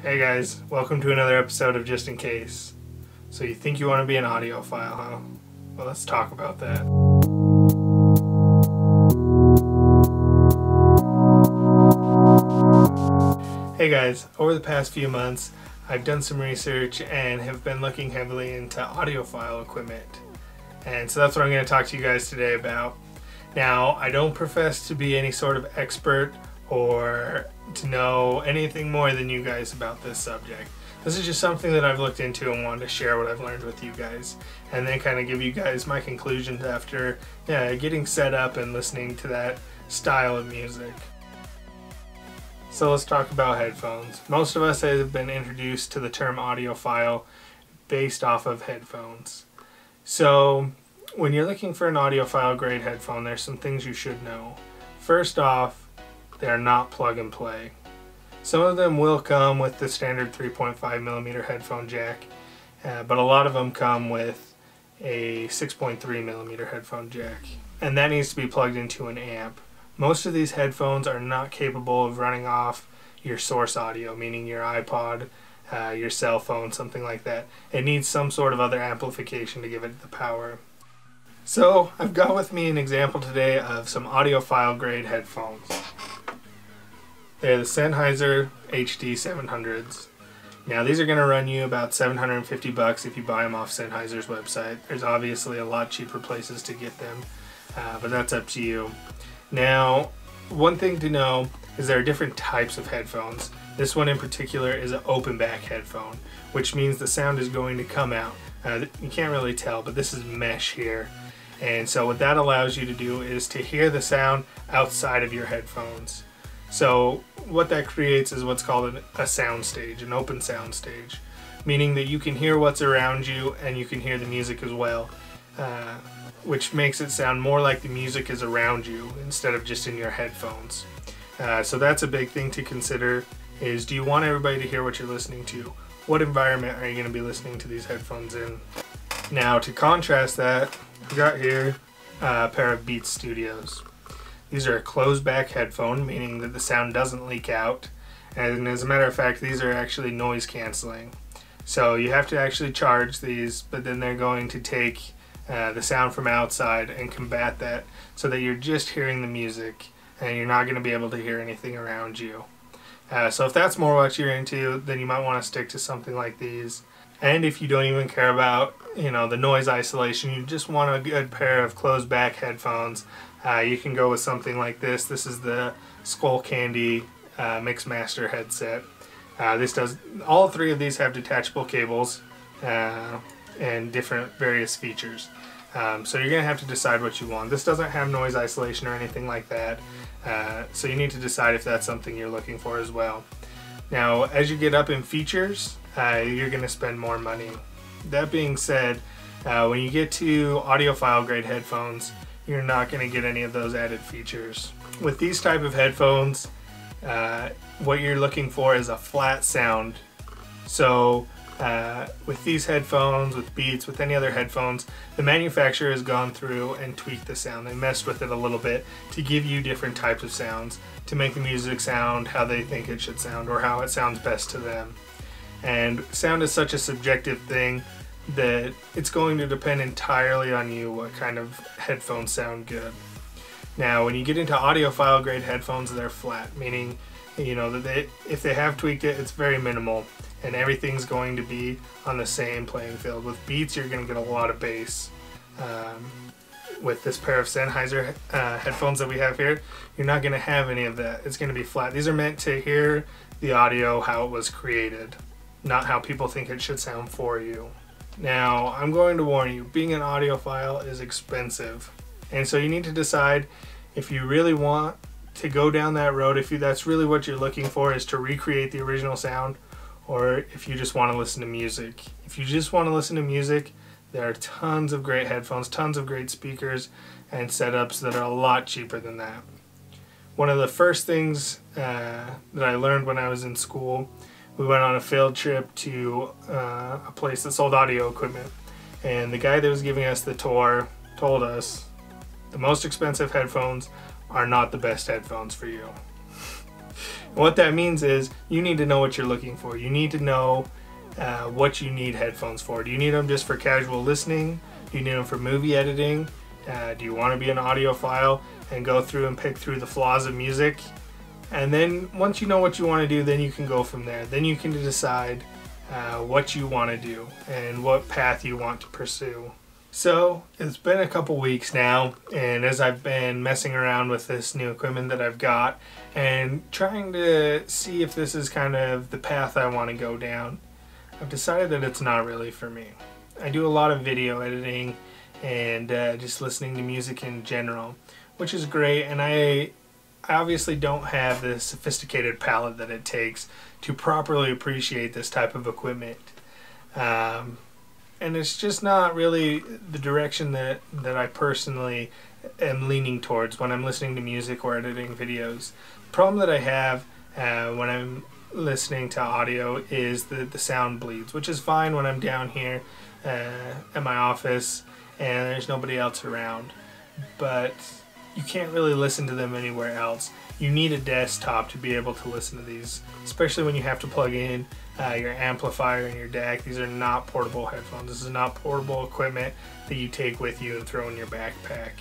Hey guys, welcome to another episode of Just In Case. So you think you want to be an audiophile, huh? Well, let's talk about that. Hey guys, over the past few months, I've done some research and have been looking heavily into audiophile equipment. And so that's what I'm going to talk to you guys today about. Now, I don't profess to be any sort of expert or to know anything more than you guys about this subject. This is just something that I've looked into and wanted to share what I've learned with you guys, and then kind of give you guys my conclusions after getting set up and listening to that style of music. So let's talk about headphones. Most of us have been introduced to the term audiophile based off of headphones. So when you're looking for an audiophile grade headphone, there's some things you should know. First off, they are not plug and play. Some of them will come with the standard 3.5mm headphone jack, but a lot of them come with a 6.3mm headphone jack, and that needs to be plugged into an amp. Most of these headphones are not capable of running off your source audio, meaning your iPod, your cell phone, something like that. It needs some sort of other amplification to give it the power. So I've got with me an example today of some audiophile grade headphones. They're the Sennheiser HD 700s. Now these are going to run you about $750 if you buy them off Sennheiser's website. There's obviously a lot cheaper places to get them, but that's up to you. Now, one thing to know is there are different types of headphones. This one in particular is an open back headphone, which means the sound is going to come out. You can't really tell, but this is mesh here. And so what that allows you to do is to hear the sound outside of your headphones. So what that creates is what's called a sound stage, an open sound stage, meaning that you can hear what's around you and you can hear the music as well, which makes it sound more like the music is around you instead of just in your headphones. So that's a big thing to consider, is do you want everybody to hear what you're listening to? What environment are you going to be listening to these headphones in? Now, to contrast that, I've got here a pair of Beats Studios. These are a closed back headphone, meaning that the sound doesn't leak out, and as a matter of fact, these are actually noise canceling. So you have to actually charge these, but then they're going to take the sound from outside and combat that so that you're just hearing the music and you're not going to be able to hear anything around you. So if that's more what you're into, then you might want to stick to something like these. And if you don't even care about, the noise isolation, you just want a good pair of closed back headphones, you can go with something like this. This is the Skull Candy Mixmaster headset. All three of these have detachable cables and different various features. So you're going to have to decide what you want. This doesn't have noise isolation or anything like that, so you need to decide if that's something you're looking for as well. Now, as you get up in features, you're going to spend more money. That being said, when you get to audiophile grade headphones, you're not going to get any of those added features. With these type of headphones, what you're looking for is a flat sound. So with these headphones, with Beats, with any other headphones, the manufacturer has gone through and tweaked the sound. They messed with it a little bit to give you different types of sounds, to make the music sound how they think it should sound or how it sounds best to them. And sound is such a subjective thing that it's going to depend entirely on you what kind of headphones sound good. Now, when you get into audiophile grade headphones, they're flat, meaning that if they have tweaked it, it's very minimal and everything's going to be on the same playing field. With Beats, you're going to get a lot of bass. With this pair of Sennheiser headphones that we have here, you're not going to have any of that. It's going to be flat. These are meant to hear the audio how it was created, not how people think it should sound for you. Now, I'm going to warn you, being an audiophile is expensive. And so you need to decide if you really want to go down that road, if that's really what you're looking for, is to recreate the original sound, or if you just want to listen to music. If you just want to listen to music, there are tons of great headphones, tons of great speakers and setups that are a lot cheaper than that. One of the first things that I learned when I was in school, we went on a field trip to a place that sold audio equipment, and the guy that was giving us the tour told us the most expensive headphones are not the best headphones for you. What that means is you need to know what you're looking for. You need to know what you need headphones for. Do you need them just for casual listening? Do you need them for movie editing? Do you want to be an audiophile and go through and pick through the flaws of music? And then once you know what you want to do, then you can go from there. Then you can decide what you want to do and what path you want to pursue. So it's been a couple weeks now, and as I've been messing around with this new equipment that I've got and trying to see if this is kind of the path I want to go down, I've decided that it's not really for me. I do a lot of video editing and just listening to music in general, which is great, and I obviously don't have the sophisticated palette that it takes to properly appreciate this type of equipment. And it's just not really the direction that I personally am leaning towards when I'm listening to music or editing videos. The problem that I have when I'm listening to audio is the sound bleeds, which is fine when I'm down here at my office and there's nobody else around. But you can't really listen to them anywhere else. You need a desktop to be able to listen to these, especially when you have to plug in your amplifier and your DAC. These are not portable headphones. This is not portable equipment that you take with you and throw in your backpack.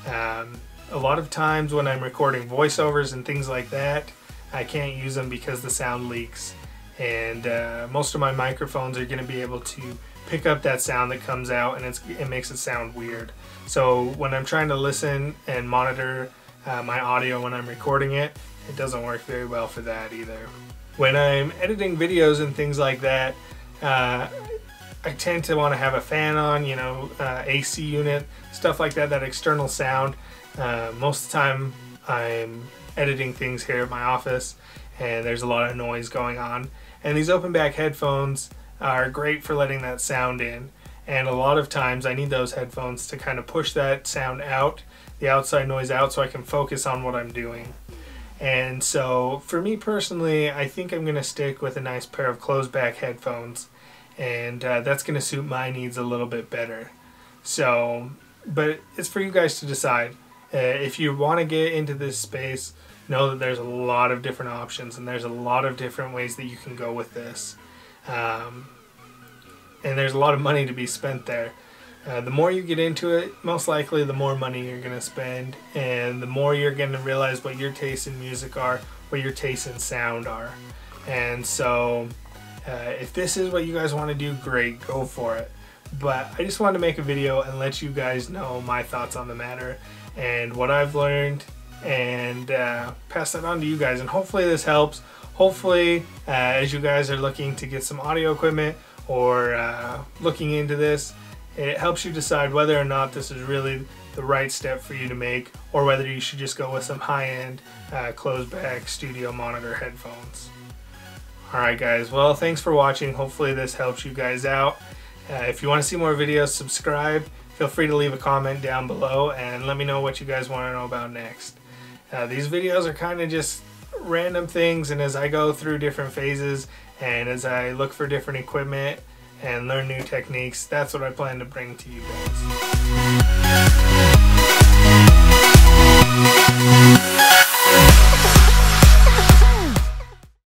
A lot of times when I'm recording voiceovers and things like that, I can't use them because the sound leaks. And most of my microphones are going to be able to pick up that sound that comes out, and it makes it sound weird. So when I'm trying to listen and monitor my audio when I'm recording it, it doesn't work very well for that either. When I'm editing videos and things like that, I tend to want to have a fan on, AC unit, stuff like that, that external sound. Most of the time I'm editing things here at my office and there's a lot of noise going on. And these open back headphones are great for letting that sound in. And a lot of times I need those headphones to kind of push that sound out, the outside noise out, so I can focus on what I'm doing. And so for me personally, I think I'm going to stick with a nice pair of closed back headphones, and that's going to suit my needs a little bit better. So, but it's for you guys to decide. If you want to get into this space, know that there's a lot of different options and there's a lot of different ways that you can go with this. And there's a lot of money to be spent there. The more you get into it, most likely the more money you're going to spend, and the more you're going to realize what your tastes in music are, what your tastes in sound are. And so if this is what you guys want to do, great, go for it. But I just wanted to make a video and let you guys know my thoughts on the matter and what I've learned, and pass that on to you guys. And hopefully this helps. Hopefully as you guys are looking to get some audio equipment or looking into this, it helps you decide whether or not this is really the right step for you to make, or whether you should just go with some high-end closed back studio monitor headphones. Alright guys, well, thanks for watching. Hopefully this helps you guys out. If you want to see more videos, subscribe. Feel free to leave a comment down below and let me know what you guys want to know about next. These videos are kind of just random things, and as I go through different phases and as I look for different equipment and learn new techniques, that's what I plan to bring to you guys.